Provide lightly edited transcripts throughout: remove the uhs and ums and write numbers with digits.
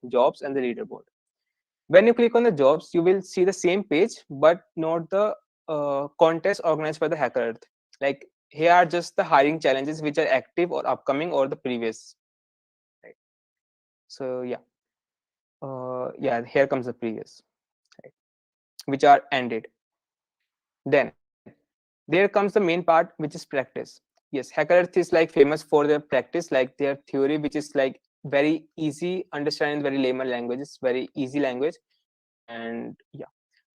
jobs, and the leaderboard. When you click on the jobs, you will see the same page, but not the contest organized by the Hacker Earth. Like here are just the hiring challenges which are active or upcoming or the previous. Right. So yeah, here comes the previous, right, which are ended. Then there comes the main part, which is practice. Yes, Hacker Earth is like famous for their practice, like their theory, which is like very easy understand, very layman language. It's very easy language. And yeah,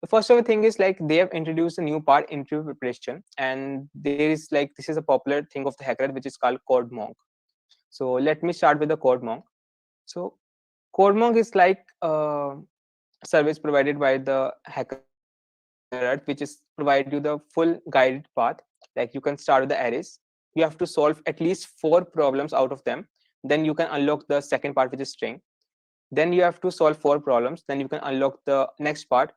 the first of the thing is like they have introduced a new part, interview preparation, and there is like this is a popular thing of the Hacker Earth, which is called Code Monk. So let me start with the Code Monk. So Code Monk is like service provided by the Hacker Earth, which is provide you the full guided path. Like you can start with the arrays. You have to solve at least 4 problems out of them. Then you can unlock the second part, which is string. Then you have to solve 4 problems. Then you can unlock the next part.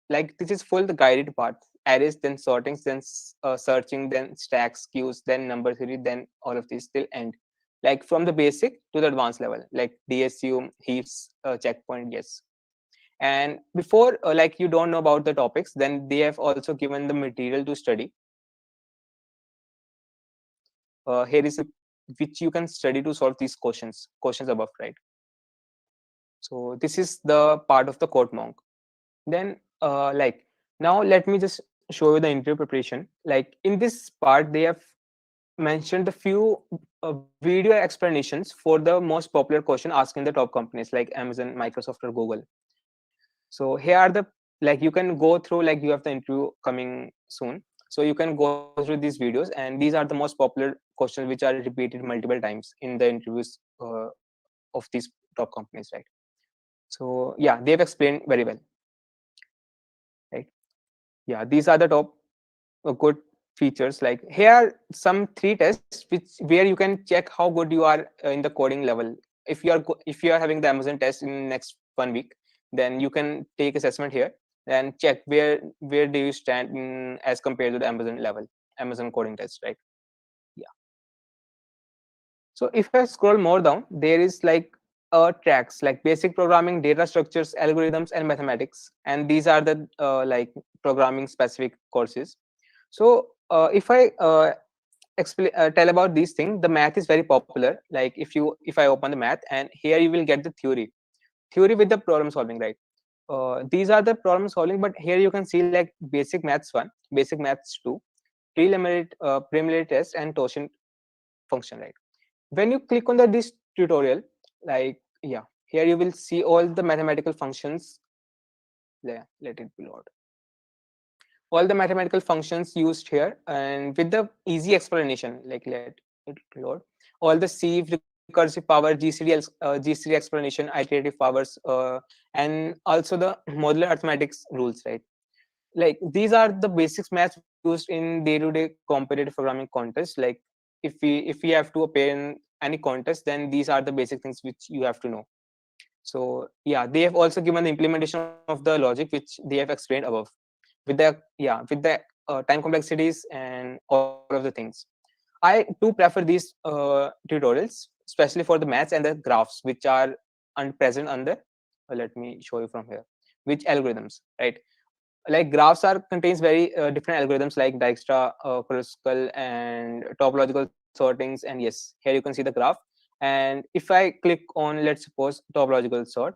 Like this is full the guided part. Arrays, then sortings, then searching, then stacks, queues, then number theory, then all of these till end. Like from the basic to the advanced level, like DSU, heaps, checkpoint, yes. And before like you don't know about the topics, then they have also given the material to study. Here is a which you can study to solve these questions above, right? So this is the part of the code monk. Then like now let me just show you the interview preparation. Like in this part they have mentioned a few video explanations for the most popular question asked in the top companies like Amazon, Microsoft, or Google. So here are the, like you can go through, like you have the interview coming soon, so you can go through these videos, and these are the most popular questions which are repeated multiple times in the interviews of these top companies, right? So yeah, they've explained very well, right? Yeah, these are the top good features. Like here are some 3 tests which where you can check how good you are in the coding level. If you are having the Amazon test in next 1 week, then you can take assessment here and check where do you stand in, as compared to the Amazon level, Amazon coding test, right? Yeah. So if I scroll more down, there is like tracks like basic programming, data structures, algorithms, and mathematics, and these are the like programming specific courses. So if I tell about these things, the math is very popular. Like if I open the math, and here you will get the theory with the problem solving, right? These are the problem solving, but here you can see like basic maths 1, basic maths 2, preliminary test, and totient function, right? When you click on this tutorial, like yeah, here you will see all the mathematical functions. Let it be load. All the mathematical functions used here, and with the easy explanation, like let it load. All the sieve, recursive power, GCD explanation, iterative powers, and also the modular arithmetics rules, right? Like these are the basics maths used in day-to-day competitive programming contests. Like if we have to appear in any contest, then these are the basic things which you have to know. So yeah, they have also given the implementation of the logic which they have explained above, with the time complexities and all of the things. I do prefer these tutorials, especially for the maths and the graphs, which are present under. Let me show you from here. Which algorithms, right? Like graphs are contains very different algorithms like Dijkstra, Kruskal, and topological sortings. And yes, here you can see the graph. And if I click on, let's suppose, topological sort,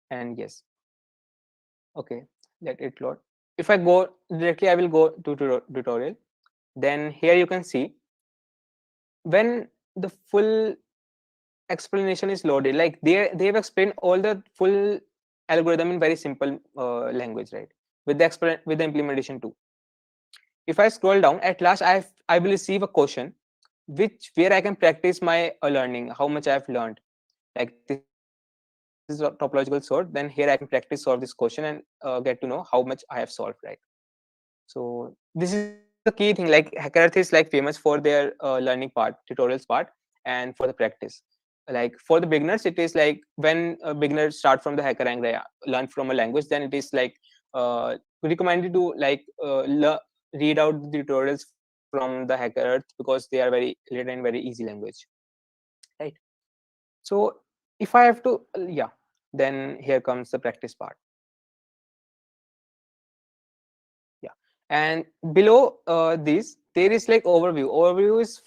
and yes, okay, let it load. If I go directly, I will go to tutorial. Then here you can see when the full explanation is loaded, like they have explained all the full algorithm in very simple language, right? With the implementation too. If I scroll down, at last I will receive a question which where I can practice my learning, how much I have learned. Like this is a topological sort, then here I can practice solve this question and get to know how much I have solved, right? So this is the key thing. Like Hacker Earth is like famous for their learning part, tutorials part, and for the practice. Like for the beginners, it is like when beginners start from the Hacker and they learn from a language, then it is like recommended to like read out the tutorials from the Hacker Earth, because they are very written in very easy language, right? So if I have to, yeah. Then here comes the practice part. Yeah, and below this there is like overview is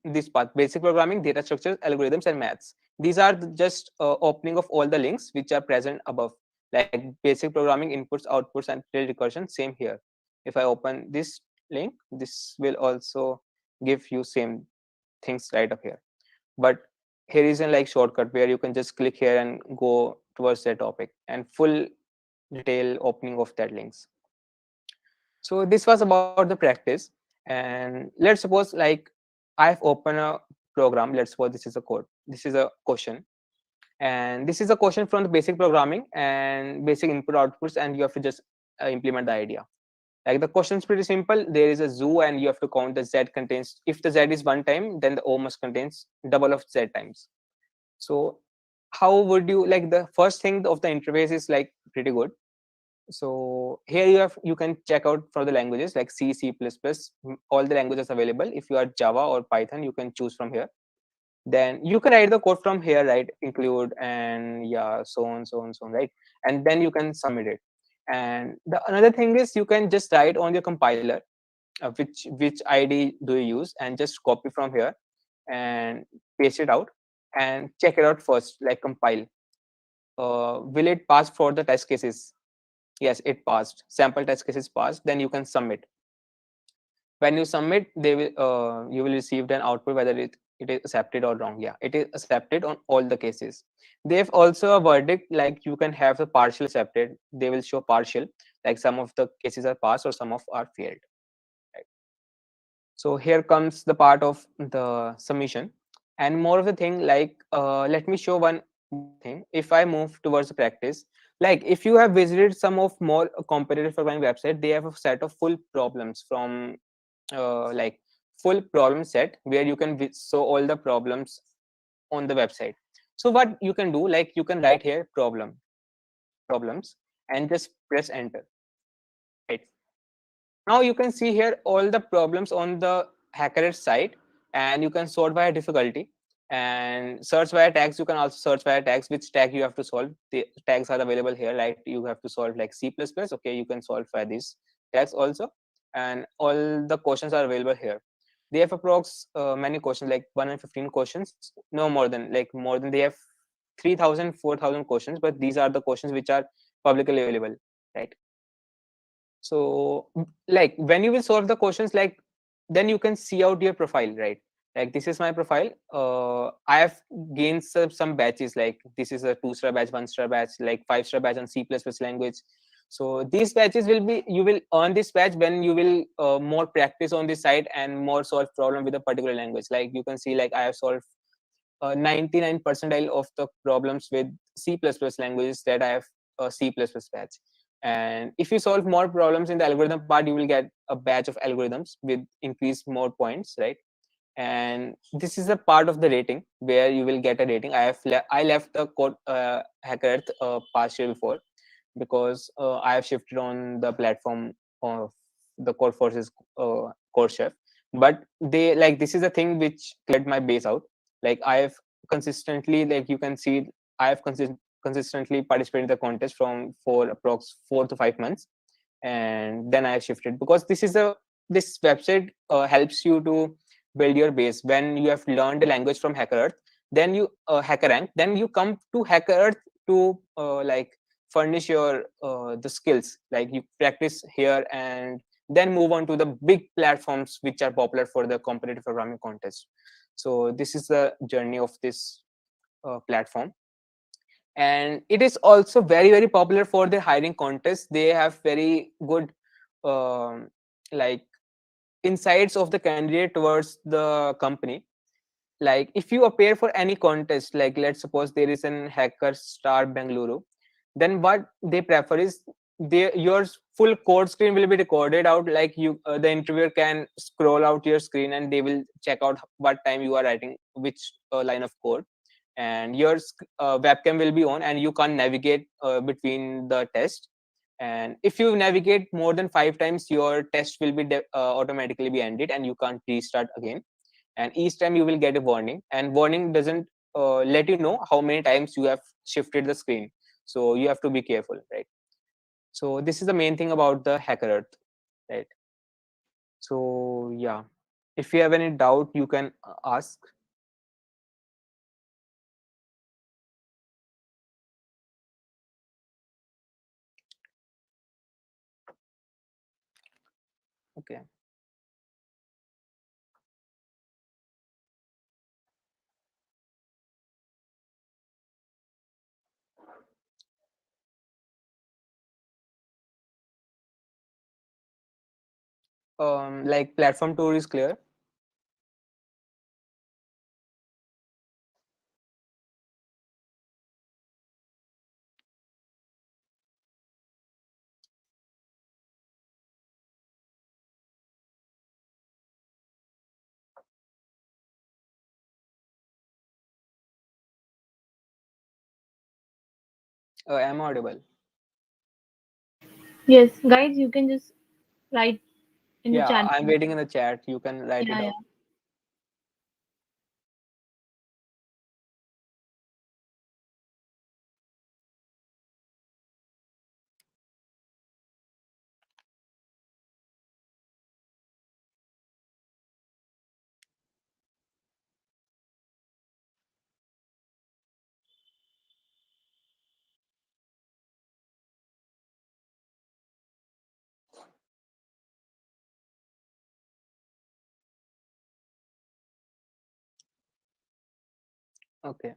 this part: basic programming, data structures, algorithms, and maths. These are just opening of all the links which are present above, like basic programming, inputs, outputs, and tail recursion. Same here. If I open this link, this will also give you same things right up here. But here is a like shortcut where you can just click here and go towards that topic and full detail opening of that links. So this was about the practice. And let's suppose like I've opened a program. Let's suppose this is a code. This is a question. And this is a question from the basic programming and basic input outputs, and you have to just implement the idea. Like the question is pretty simple. There is a zoo and you have to count the z contains. If the z is one time, then the o must contains double of z times. So how would you like the first thing of the interface is like pretty good. So here you can check out for the languages like C, C++, all the languages available. If you are Java or Python, you can choose from here. Then you can write the code from here, right? Include and yeah, so on, so on, so on, right? And then you can submit it. And the another thing is you can just write on your compiler which ID do you use, and just copy from here and paste it out and check it out first, like compile. Will it pass for the test cases? Yes, it passed. Sample test cases passed. Then you can submit. When you submit, they will you will receive an output whether it is accepted or wrong. Yeah, it is accepted on all the cases. They have also a verdict like you can have the partial accepted. They will show partial, like some of the cases are passed or some of are failed. Right. So here comes the part of the submission and more of the thing like let me show one more thing. If I move towards the practice, like if you have visited some of more competitive programming website, they have a set of full problems from like full problem set where you can show all the problems on the website. So what you can do, like you can write here problems and just press enter, right? Now you can see here all the problems on the HackerRed site, and you can sort by difficulty and search via tags. You can also search via tags, which tag you have to solve. The tags are available here, like you have to solve like C++. Okay, you can solve by these tags also, and all the questions are available here. They have approx many questions, like 115 questions, no more than like more than they have 3,000, 4,000 questions, but these are the questions which are publicly available, right? So like when you will solve the questions, like then you can see out your profile, right? Like this is my profile. I have gained some batches, like this is a 2-star batch, 1-star batch, like 5-star batch on C++ language. So these batches will be, you will earn this batch when you will more practice on this site and more solve problem with a particular language. Like you can see, like I have solved 99 percentile of the problems with C++ languages that I have a C++ batch. And if you solve more problems in the algorithm part, you will get a batch of algorithms with increased more points, right? And this is a part of the rating where you will get a rating. I left the code HackerEarth past year before because I have shifted on the platform of the Core Forces Core Chef. But they like this is a thing which cleared my base out. Like I have consistently, like you can see, I have consistently participated in the contest from for approx 4 to 5 months, and then I have shifted because this website helps you to build your base. When you have learned a language from HackerEarth, then you HackerRank, then you come to HackerEarth to like furnish your the skills, like you practice here and then move on to the big platforms which are popular for the competitive programming contest. So this is the journey of this platform, and it is also very very popular for their hiring contests. They have very good um, like insights of the candidate towards the company. Like if you appear for any contest, like let's suppose there is an Hacker Star Bengaluru, then what they prefer is your full code screen will be recorded out. Like you the interviewer can scroll out your screen and they will check out what time you are writing which line of code, and your webcam will be on and you can navigate between the test. And if you navigate more than 5 times, your test will be automatically be ended and you can't restart again. And each time you will get a warning, and warning doesn't let you know how many times you have shifted the screen. So you have to be careful, right? So this is the main thing about the hacker earth, right? So yeah, if you have any doubt, you can ask. Okay. Like platform tour is clear. Am I audible? Yes, guys, you can just write in the Yeah, chat I'm box. waiting in the chat. You can write it Yeah, down. yeah. Okay.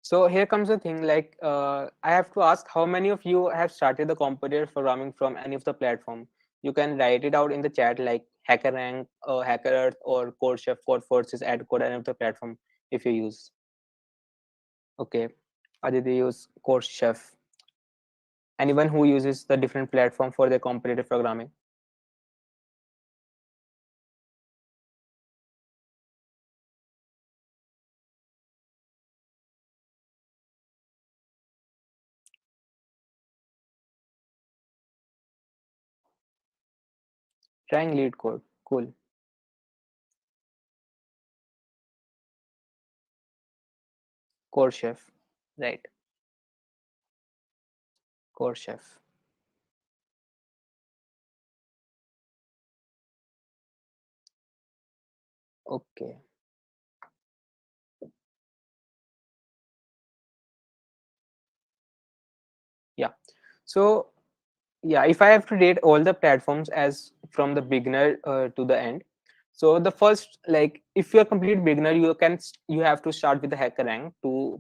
So here comes the thing, like I have to ask how many of you have started the competitive programming from any of the platform. You can write it out in the chat, like HackerRank, HackerEarth, or CodeChef, CodeForces, AdCode, any of the platform if you use. Okay, Aditya use CodeChef. Anyone who uses the different platform for their competitive programming. Trying lead code. Cool. CodeChef. Right. CodeChef. Okay. Yeah. So yeah, if I have to rate all the platforms as from the beginner to the end, so the first, like if you're a complete beginner, you have to start with the hacker rank to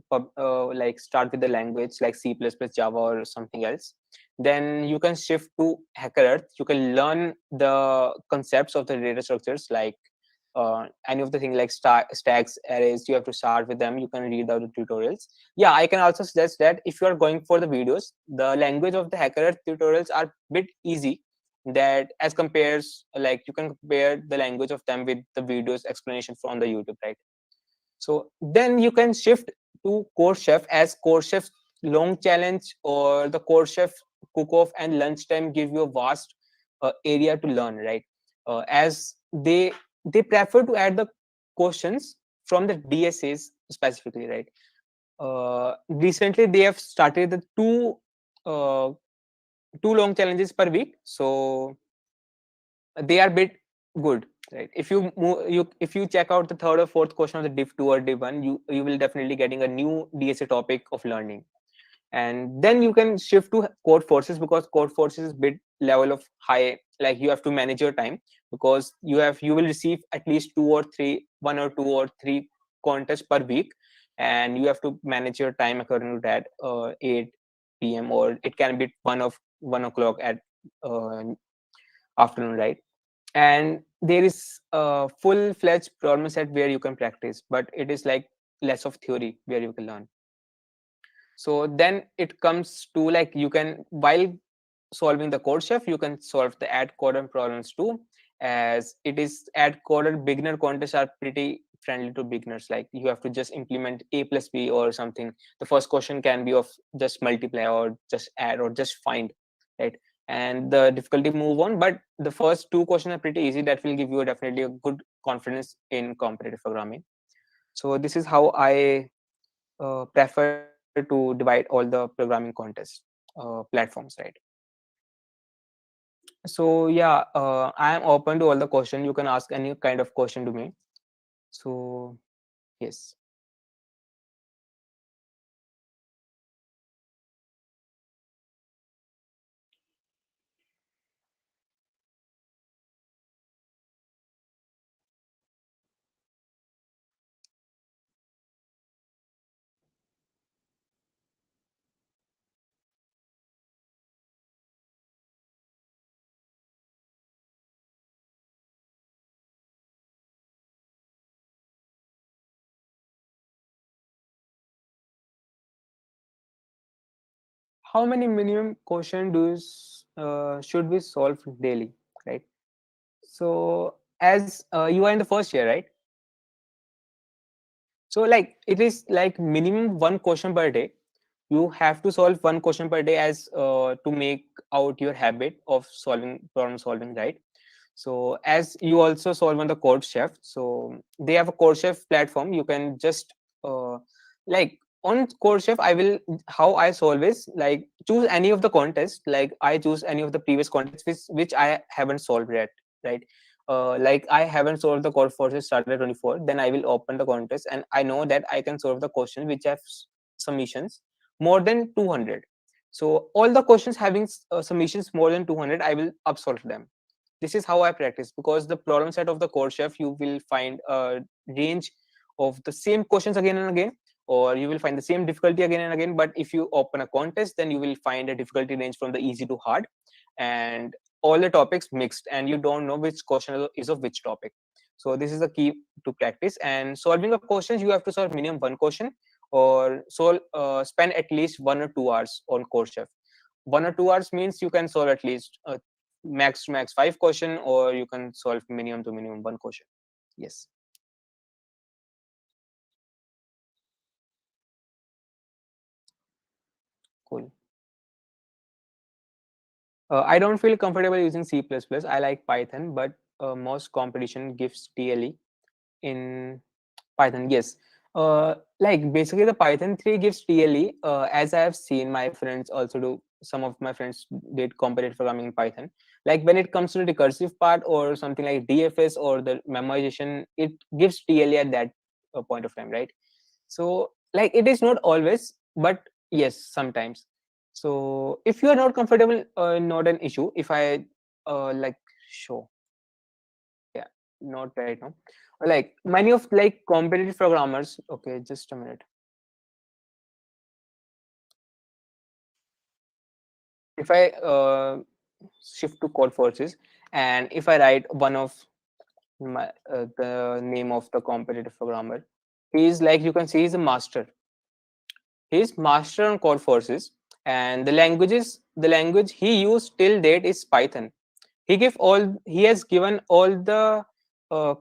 like start with the language like C++, Java, or something else. Then you can shift to hacker earth. You can learn the concepts of the data structures, like any of the thing like stacks, arrays. You have to start with them. You can read the tutorials. Yeah, I can also suggest that if you are going for the videos, the language of the hacker tutorials are bit easy, that as compares, like you can compare the language of them with the videos explanation from the YouTube, right? So then you can shift to Core Chef, as Core Chef long challenge or the Core Chef cook off and lunchtime give you a vast area to learn, right? As they prefer to add the questions from the DSAs specifically, right? Recently they have started the uh, two long challenges per week, so they are bit good, right? If you check out the third or fourth question of the div 2 or div 1, you will definitely getting a new DSA topic of learning. And then you can shift to code forces, because code forces is bit level of high, like you have to manage your time, because you will receive at least one or two or three contests per week, and you have to manage your time according to that, 8 p.m., or it can be 1 o'clock at uh, afternoon, right? And there is a full-fledged problem set where you can practice, but it is like less of theory where you can learn. So then it comes to like you can, while solving the code chef, you can solve the ad coder problems too, as it is ad coder beginner contests are pretty friendly to beginners. Like you have to just implement a plus b or something. The first question can be of just multiply or just add or just find, right? And the difficulty move on, but the first two questions are pretty easy. That will give you definitely a good confidence in competitive programming. So this is how I prefer to divide all the programming contest platforms, right? So yeah, I am open to all the question. You can ask any kind of question to me. So yes. How many minimum question do you should be solved daily, right? So as you are in the first year, right? So like it is like minimum one question per day. You have to solve one question per day as to make out your habit of solving problem solving, right? So as you also solve on the code chef, so they have a code chef platform. You can just like on code chef, I will, how I solve is like choose any of the contest. Like I choose any of the previous contests which I haven't solved yet, right? Like I haven't solved the code forces started 24, then I will open the contest and I know that I can solve the question which have submissions more than 200. So all the questions having submissions more than 200, I will upsolve them. This is how I practice, because the problem set of the code chef, you will find a range of the same questions again and again, or you will find the same difficulty again and again. But if you open a contest, then you will find a difficulty range from the easy to hard, and all the topics mixed, and you don't know which question is of which topic. So this is the key to practice. And solving a question, you have to solve minimum one question, or spend at least 1 or 2 hours on code chef. 1 or 2 hours means you can solve at least max to max 5 question, or you can solve minimum to minimum one question. Yes. Cool. I don't feel comfortable using C++. I like Python, but most competition gives TLE in Python. Yes. Like basically the Python 3 gives TLE. As I have seen my friends also do. Some of my friends did competitive programming in Python. Like when it comes to the recursive part or something like DFS or the memorization, it gives TLE at that point of time, right? So like it is not always, but yes, sometimes. So if you are not comfortable, not an issue. If I like show, yeah, not right now. Like many of like competitive programmers. Okay, just a minute. If I shift to code forces, and if I write one of the name of the competitive programmer, he's like, you can see he's a master. He's master on code forces, and the language he used till date is Python. He has given all the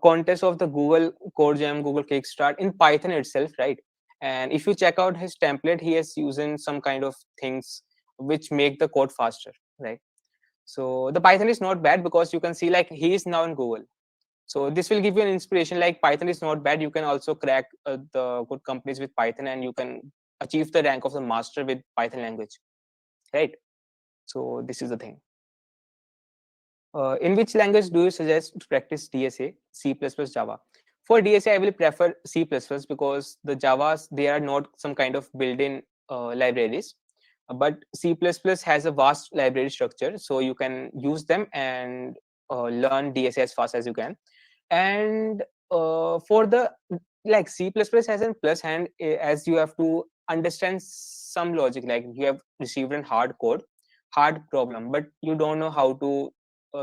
contests of the Google Code Jam, Google Kickstart in Python itself, right? And if you check out his template, he has using some kind of things which make the code faster, right? So the Python is not bad, because you can see like he is now in Google. So this will give you an inspiration. Like Python is not bad. You can also crack the good companies with Python, and you can achieve the rank of the master with Python language, right? So this is the thing. In which language do you suggest to practice DSA? C++, Java. For DSA, I will prefer C++ because the Javas, they are not some kind of built-in libraries. But C++ has a vast library structure, so you can use them and learn DSA as fast as you can. And for the like C++ has a plus hand, as you have to understand some logic. Like you have received a hard problem, but you don't know how to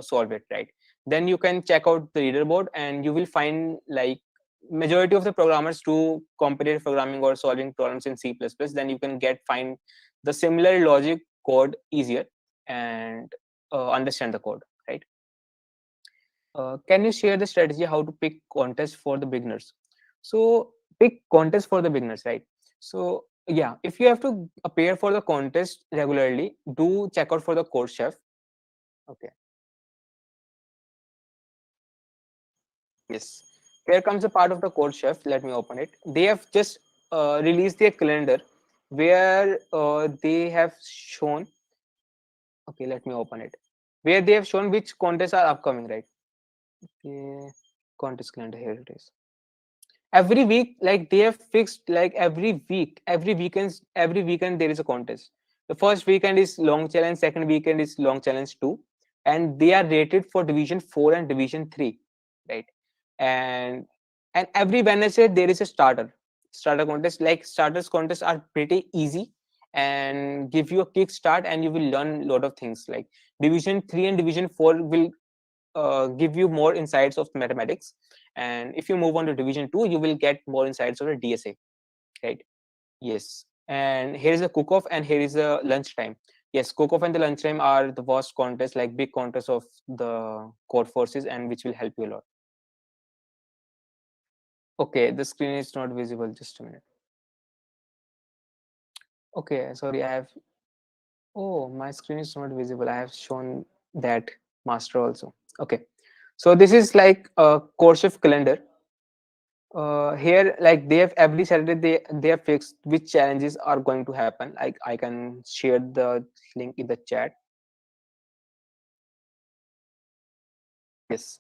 solve it, right? Then you can check out the leaderboard, and you will find like majority of the programmers do competitive programming or solving problems in C++, then you can find the similar logic code easier and understand the code, right? Can you share the strategy how to pick contest for the beginners? So pick contest for the beginners, right? So yeah, if you have to appear for the contest regularly, do check out for the code chef. Okay. Yes. Here comes a part of the code chef. Let me open it. They have just released their calendar where they have shown. Okay, let me open it. Where they have shown which contests are upcoming, right? Okay, contest calendar. Here it is. Every week, like they have fixed, like every weekend there is a contest. The first weekend is long challenge, second weekend is long challenge 2, and they are rated for division 4 and division 3, right? And and every Wednesday there is a starter contest. Like starters contests are pretty easy and give you a kick start, and you will learn a lot of things. Like division 3 and division 4 will give you more insights of mathematics, and if you move on to division 2 you will get more insights of the DSA, right? Yes. And here is a cook off and here is a lunchtime. Yes, cook off and the lunchtime are the worst contests, like big contests of the code forces, and which will help you a lot. Okay, the screen is not visible, just a minute. Okay, sorry, I have, oh, my screen is not visible. I have shown that master also. Okay, so this is like a course of calendar. Here, like they have every Saturday, they have fixed which challenges are going to happen. Like I can share the link in the chat. Yes.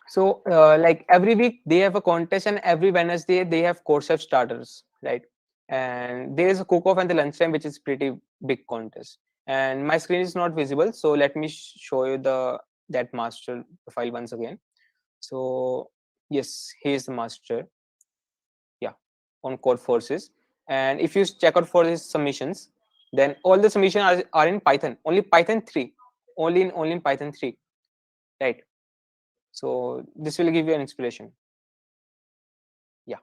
So like every week they have a contest, and every Wednesday they have course of starters, right? And there is a cook off and the lunchtime, which is pretty big contest. And my screen is not visible, so let me show you the that master profile once again. So yes, he is the master. Yeah, on code forces. And if you check out for his submissions, then all the submissions are in Python, only Python 3, only in Python 3, right? So this will give you an inspiration. Yeah.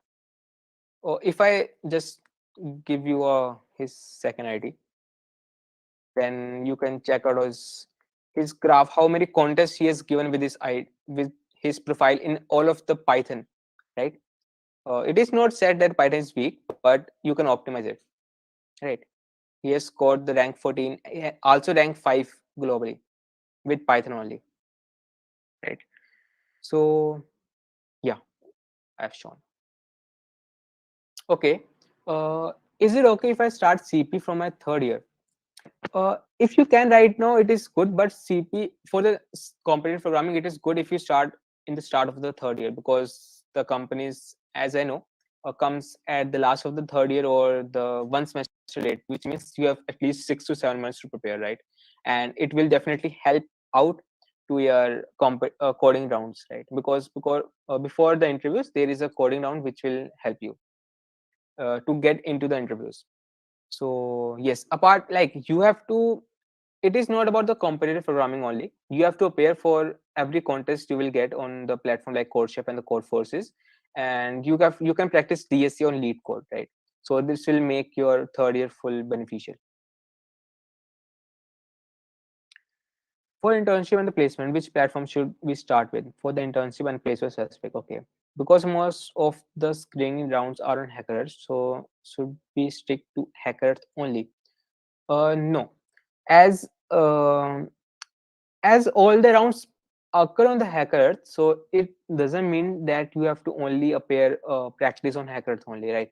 Or if I just give you his second ID, then you can check out his graph, how many contests he has given with his with his profile in all of the Python, right? It is not said that Python is weak, but you can optimize it, right? He has scored the rank 14, also rank 5 globally with Python only, right? So yeah, I've shown. Okay. Is it okay if I start CP from my third year? If you can right now, it is good, but CP for the competitive programming, it is good if you start in the start of the third year, because the companies, as I know, comes at the last of the third year or the one semester late, which means you have at least 6 to 7 months to prepare, right? And it will definitely help out to your coding rounds, right? Because before the interviews, there is a coding round which will help you to get into the interviews. So yes, apart, like you have to, it is not about the competitive programming only. You have to appear for every contest you will get on the platform like CodeChef and the Code Forces, and you can practice DSC on lead code, right? So this will make your third year full beneficial. For internship and the placement, which platform should we start with for the internship and placement aspect? Okay, because most of the screening rounds are on hackers, so should we stick to hackers only? No, as as all the rounds occur on the hacker earth, so it doesn't mean that you have to only appear practice on hacker earth only, right?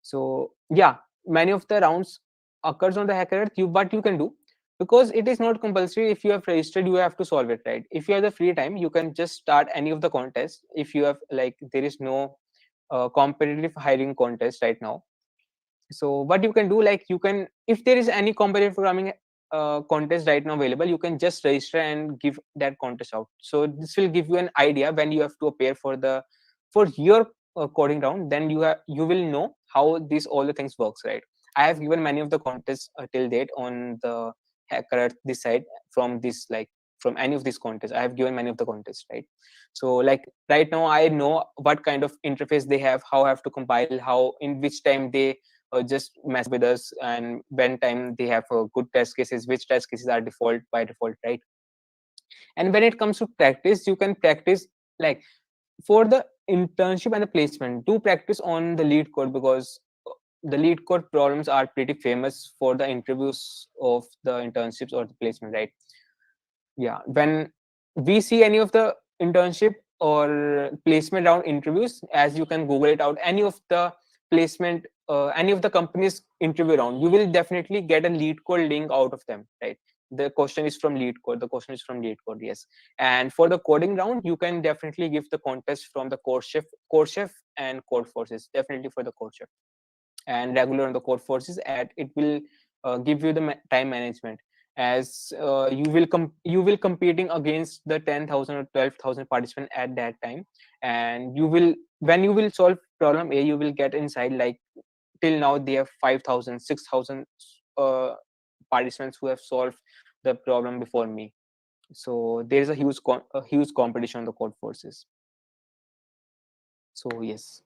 So yeah, many of the rounds occurs on the hacker earth, you what you can do, because it is not compulsory. If you have registered, you have to solve it, right? If you have the free time, you can just start any of the contests. If you have, like, there is no competitive hiring contest right now, so what you can do, like you can, if there is any competitive programming contest right now available, you can just register and give that contest out. So this will give you an idea when you have to appear for the for your coding round. Then you will know how these all the things works, right? I have given many of the contests till date on the hacker this side from this like from any of these contests. I have given many of the contests, right? So like right now I know what kind of interface they have, how I have to compile, how in which time they just mess with us, and when time they have good test cases, which test cases are default by default, right? And when it comes to practice, you can practice like for the internship and the placement, do practice on the lead code, because the lead code problems are pretty famous for the interviews of the internships or the placement, right? Yeah, when we see any of the internship or placement round interviews, as you can google it out, any of the placement any of the companies interview round, you will definitely get a lead code link out of them, right? The question is from lead code, the question is from lead code, yes. And for the coding round, you can definitely give the contest from the core chef and code forces, definitely for the core chef and regular on the code forces, and it will give you the time management, as you will competing against the 10,000 or 12,000 participants at that time. And you will, when you will solve problem a, you will get inside like till now they have 5,000, 6,000 uh, participants who have solved the problem before me. So there is a huge competition on the code forces. So yes,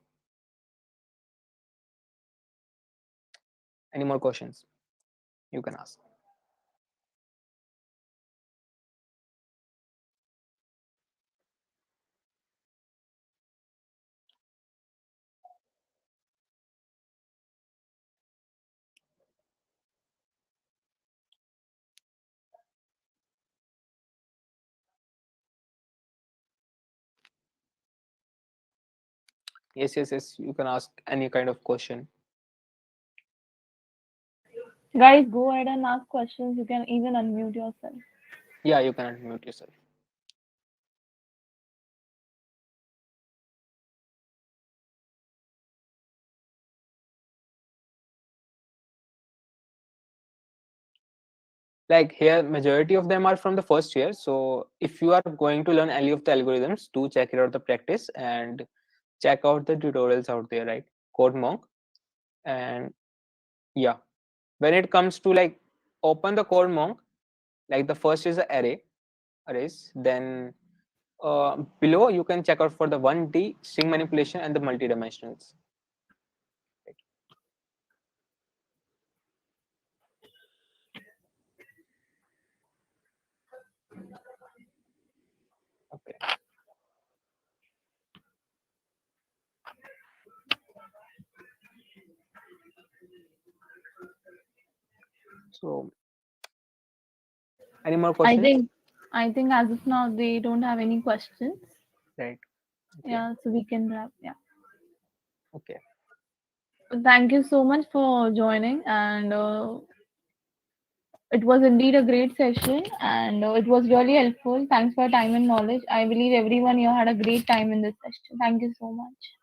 any more questions you can ask? Yes, yes, yes, you can ask any kind of question. Guys, go ahead and ask questions. You can even unmute yourself. Yeah, you can unmute yourself. Like here, majority of them are from the first year. So if you are going to learn any of the algorithms, do check it out the practice and check out the tutorials out there, right? Code Monk. And yeah, when it comes to like open the Code Monk, like the first is the arrays. Then below you can check out for the 1D string manipulation and the multidimensionals. Okay. So any more I questions? think I think as of now they don't have any questions. Right. Okay. Yeah, so we can wrap. Yeah. Okay. Thank you so much for joining, and it was indeed a great session, and it was really helpful. Thanks for your time and knowledge. I believe everyone here had a great time in this session. Thank you so much.